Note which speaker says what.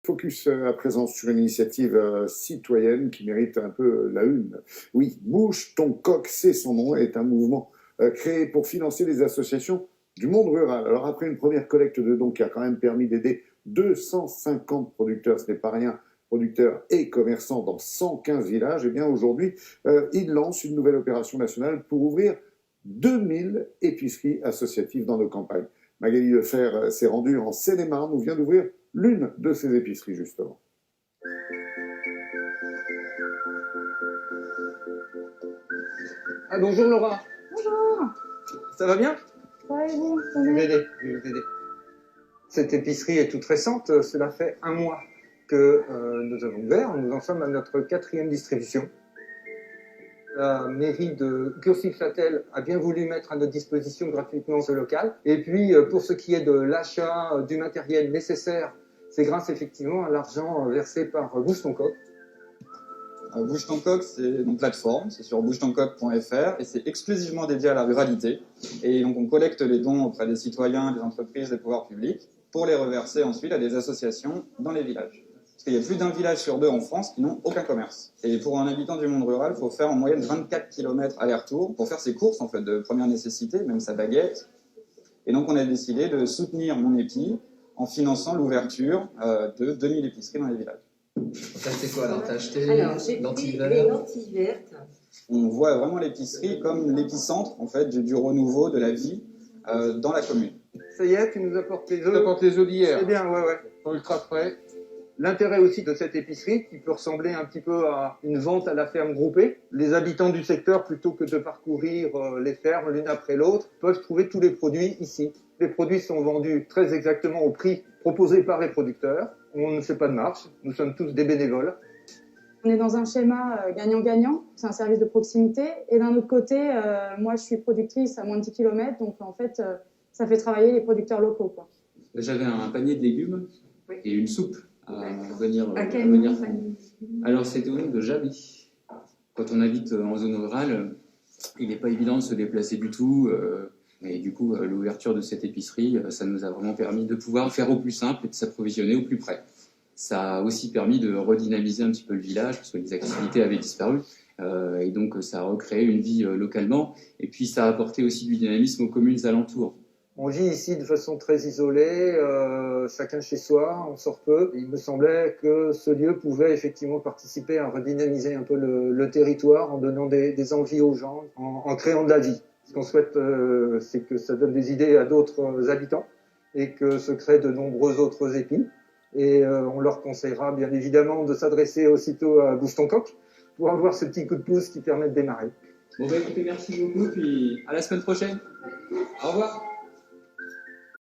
Speaker 1: Focus à présent sur une initiative citoyenne qui mérite un peu la une. Oui, Bouge ton coq, c'est son nom, est un mouvement créé pour financer les associations du monde rural. Alors après une première collecte de dons qui a quand même permis d'aider 250 producteurs, ce n'est pas rien, producteurs et commerçants dans 115 villages, et bien aujourd'hui, il lance une nouvelle opération nationale pour ouvrir 2000 épiceries associatives dans nos campagnes. Magali Lefer s'est rendue en Seine-et-Marne où vient d'ouvrir l'une de ces épiceries, justement.
Speaker 2: Ah, bonjour Laura.
Speaker 3: Bonjour.
Speaker 2: Ça va bien?
Speaker 3: Ça va et vous?
Speaker 2: Je vais vous aider. Cette épicerie est toute récente. Cela fait 1 mois que nous avons ouvert. Nous en sommes à notre 4e distribution. La mairie de Curcy-Flatel a bien voulu mettre à notre disposition gratuitement ce local. Et puis, pour ce qui est de l'achat du matériel nécessaire, c'est grâce effectivement à l'argent versé par Bouge ton coq.
Speaker 4: Bouge ton coq, c'est une plateforme, c'est sur bougetoncoq.fr et c'est exclusivement dédié à la ruralité. Et donc on collecte les dons auprès des citoyens, des entreprises, des pouvoirs publics pour les reverser ensuite à des associations dans les villages. Parce qu'il y a plus d'1 village sur 2 en France qui n'ont aucun commerce. Et pour un habitant du monde rural, il faut faire en moyenne 24 km aller-retour pour faire ses courses en fait de première nécessité, même sa baguette. Et donc on a décidé de soutenir Mon Épi en finançant l'ouverture de 2000 épiceries dans les villages.
Speaker 5: T'as acheté quoi alors? T'as acheté
Speaker 3: j'ai
Speaker 5: lentilles
Speaker 3: pris les
Speaker 5: vertes.
Speaker 3: lentilles vertes.
Speaker 4: On voit vraiment l'épicerie comme l'épicentre en fait du renouveau, de la vie dans la commune.
Speaker 2: Ça y est, tu nous apportes les
Speaker 6: Tu
Speaker 2: œufs.
Speaker 6: apportes les œufs d'hier.
Speaker 2: C'est bien, ouais.
Speaker 6: Ils sont ultra frais.
Speaker 2: L'intérêt aussi de cette épicerie, qui peut ressembler un petit peu à une vente à la ferme groupée, les habitants du secteur, plutôt que de parcourir les fermes l'une après l'autre, peuvent trouver tous les produits ici. Les produits sont vendus très exactement au prix proposé par les producteurs. On ne fait pas de marge, nous sommes tous des bénévoles.
Speaker 3: On est dans un schéma gagnant-gagnant, c'est un service de proximité. Et d'un autre côté, moi je suis productrice à moins de 10 km, donc en fait ça fait travailler les producteurs locaux, quoi.
Speaker 7: J'avais un panier de légumes et une soupe à venir.
Speaker 3: À quel nom,
Speaker 7: Alors c'était au nom de Javi. Quand on habite en zone rurale, il n'est pas évident de se déplacer du tout. Et du coup, l'ouverture de cette épicerie, ça nous a vraiment permis de pouvoir faire au plus simple et de s'approvisionner au plus près. Ça a aussi permis de redynamiser un petit peu le village, parce que les activités avaient disparu. Et donc, ça a recréé une vie localement. Et puis, ça a apporté aussi du dynamisme aux communes alentours.
Speaker 2: On vit ici de façon très isolée, chacun chez soi, on sort peu. Il me semblait que ce lieu pouvait effectivement participer à redynamiser un peu le territoire en donnant des envies aux gens, en créant de la vie. Ce qu'on souhaite, c'est que ça donne des idées à d'autres habitants et que se créent de nombreux autres épis. Et on leur conseillera bien évidemment de s'adresser aussitôt à Bouge ton coq pour avoir ce petit coup de pouce qui permet de démarrer.
Speaker 7: Bon bah écoutez, merci beaucoup, puis à la semaine prochaine. Au revoir.